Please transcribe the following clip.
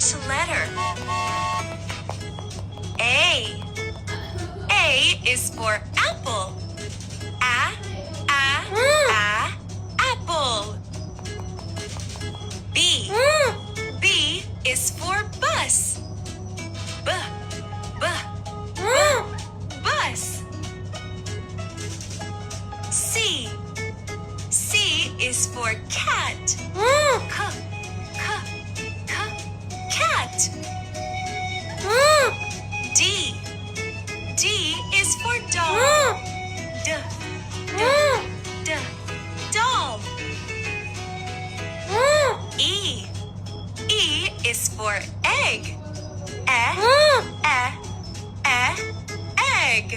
Which letter? A. A is for apple. Apple. B. B is for bus. Bus. C. C is for cat. Cat. D. D is for doll. Doll. E. E is for egg. Egg.